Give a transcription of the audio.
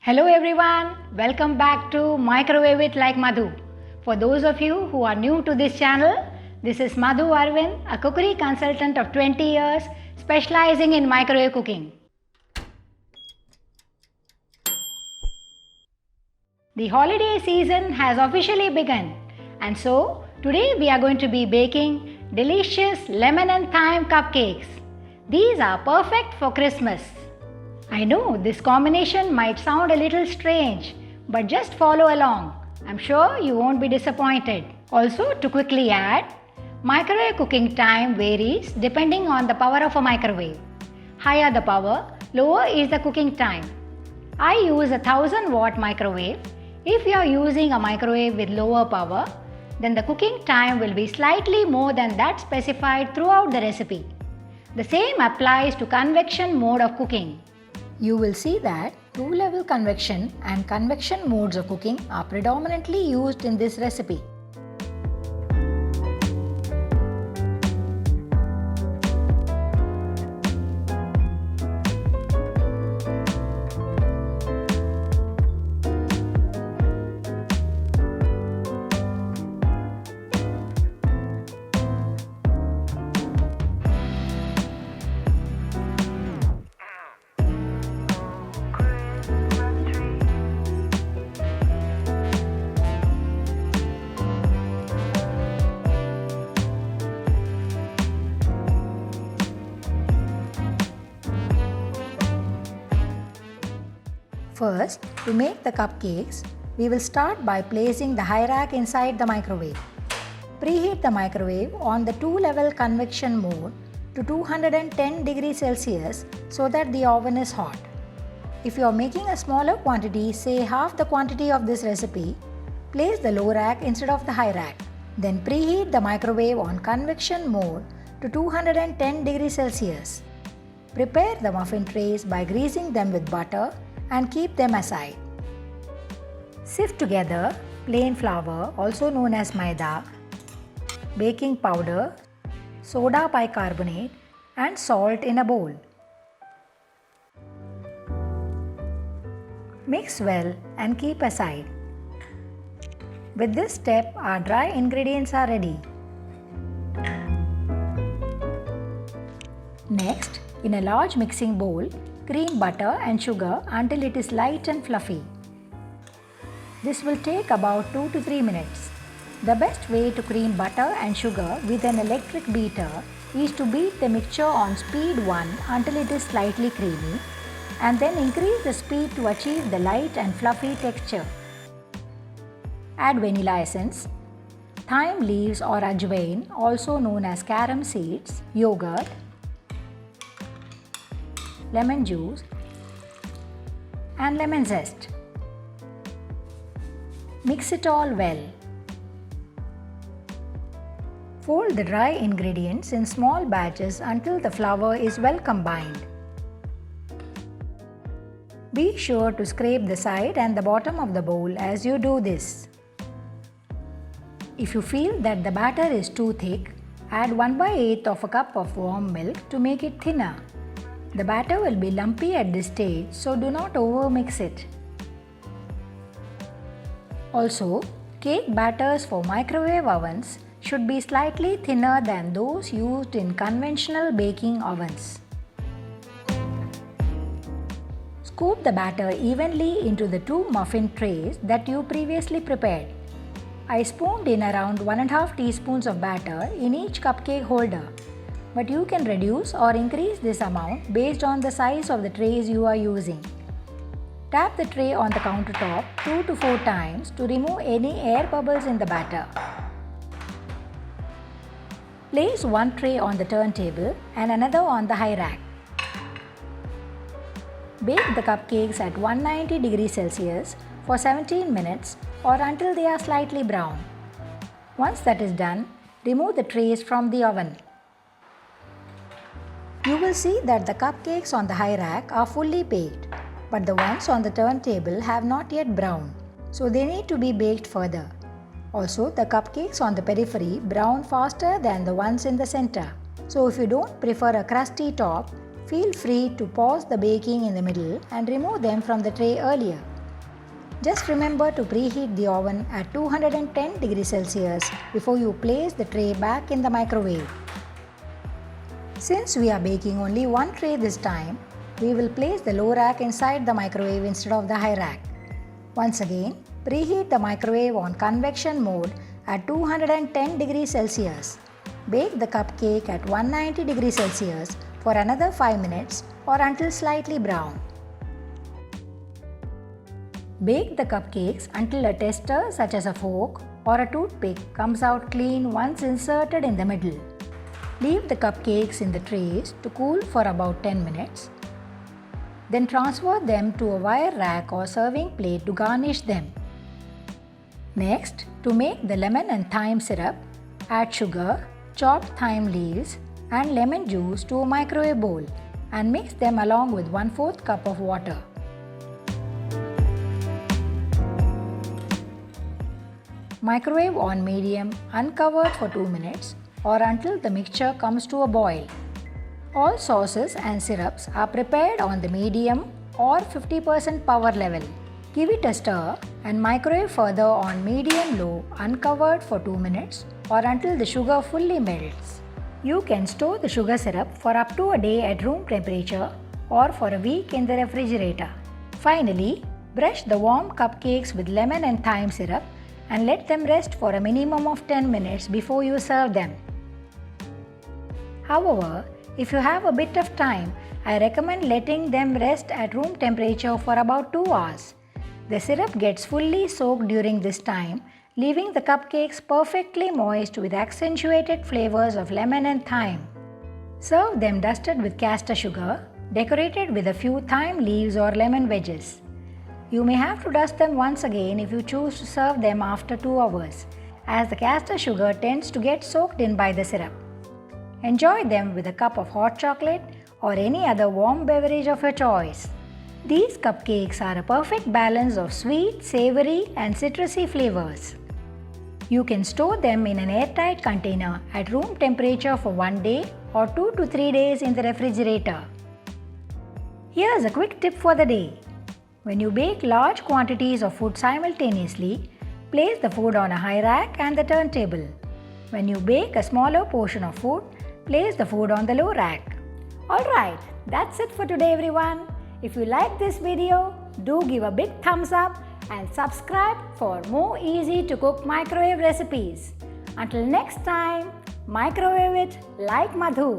Hello everyone, welcome back to Microwave It Like Madhu. For those of you who are new to this channel, this is Madhu Arvind, a cookery consultant of 20 years specializing in microwave cooking. The holiday season has officially begun, and so today we are going to be baking delicious lemon and thyme cupcakes. These are perfect for Christmas. I know this combination might sound a little strange, but just follow along. I'm sure you won't be disappointed. Also, to quickly add, microwave cooking time varies depending on the power of a microwave. Higher the power, lower is the cooking time. I use a 1000-watt microwave. If you are using a microwave with lower power, then the cooking time will be slightly more than that specified throughout the recipe. The same applies to convection mode of cooking. You will see that two-level convection and convection modes of cooking are predominantly used in this recipe. First, to make the cupcakes, we will start by placing the high rack inside the microwave. Preheat the microwave on the two-level convection mode to 210 degrees Celsius so that the oven is hot. If you are making a smaller quantity, say half the quantity of this recipe, place the low rack instead of the high rack. Then preheat the microwave on convection mode to 210 degrees Celsius. Prepare the muffin trays by greasing them with butter and keep them aside. Sift together plain flour, also known as maida, baking powder, soda bicarbonate and salt in a bowl. Mix well and keep aside. With this step, our dry ingredients are ready. Next, in a large mixing bowl, cream butter and sugar until it is light and fluffy. This will take about 2 to 3 minutes. The best way to cream butter and sugar with an electric beater is to beat the mixture on speed 1 until it is slightly creamy and then increase the speed to achieve the light and fluffy texture. Add vanilla essence, thyme leaves or ajwain, also known as carom seeds, yogurt, lemon juice and lemon zest. Mix it all well. Fold the dry ingredients in small batches until the flour is well combined. Be sure to scrape the side and the bottom of the bowl as you do this. If you feel that the batter is too thick, add 1/8 of a cup of warm milk to make it thinner. The batter will be lumpy at this stage, so do not overmix it. Also, cake batters for microwave ovens should be slightly thinner than those used in conventional baking ovens. Scoop the batter evenly into the 2 muffin trays that you previously prepared. I spooned in around 1.5 teaspoons of batter in each cupcake holder, but you can reduce or increase this amount based on the size of the trays you are using. Tap the tray on the countertop 2 to 4 times to remove any air bubbles in the batter. Place one tray on the turntable and another on the high rack. Bake the cupcakes at 190 degrees Celsius for 17 minutes or until they are slightly brown. Once that is done, remove the trays from the oven. You will see that the cupcakes on the high rack are fully baked, but the ones on the turntable have not yet browned, so they need to be baked further. Also, the cupcakes on the periphery brown faster than the ones in the center. So if you don't prefer a crusty top, feel free to pause the baking in the middle and remove them from the tray earlier. Just remember to preheat the oven at 210 degrees Celsius before you place the tray back in the microwave. Since we are baking only one tray this time, we will place the low rack inside the microwave instead of the high rack. Once again, preheat the microwave on convection mode at 210 degrees Celsius. Bake the cupcake at 190 degrees Celsius for another 5 minutes or until slightly brown. Bake the cupcakes until a tester such as a fork or a toothpick comes out clean once inserted in the middle. Leave the cupcakes in the trays to cool for about 10 minutes. Then transfer them to a wire rack or serving plate to garnish them. Next, to make the lemon and thyme syrup, add sugar, chopped thyme leaves and lemon juice to a microwave bowl and mix them along with 1/4 cup of water. Microwave on medium uncovered for 2 minutes or until the mixture comes to a boil. All sauces and syrups are prepared on the medium or 50% power level. Give it a stir and microwave further on medium-low uncovered for 2 minutes or until the sugar fully melts. You can store the sugar syrup for up to a day at room temperature or for a week in the refrigerator. Finally, brush the warm cupcakes with lemon and thyme syrup and let them rest for a minimum of 10 minutes before you serve them. However, if you have a bit of time, I recommend letting them rest at room temperature for about 2 hours. The syrup gets fully soaked during this time, leaving the cupcakes perfectly moist with accentuated flavors of lemon and thyme. Serve them dusted with caster sugar, decorated with a few thyme leaves or lemon wedges. You may have to dust them once again if you choose to serve them after 2 hours, as the caster sugar tends to get soaked in by the syrup. Enjoy them with a cup of hot chocolate or any other warm beverage of your choice. These cupcakes are a perfect balance of sweet, savory and citrusy flavors. You can store them in an airtight container at room temperature for 1 day or 2 to 3 days in the refrigerator. Here's a quick tip for the day. When you bake large quantities of food simultaneously, place the food on a high rack and the turntable. When you bake a smaller portion of food, place the food on the low rack. Alright, that's it for today everyone. If you like this video, do give a big thumbs up and subscribe for more easy to cook microwave recipes. Until next time, microwave it like Madhu.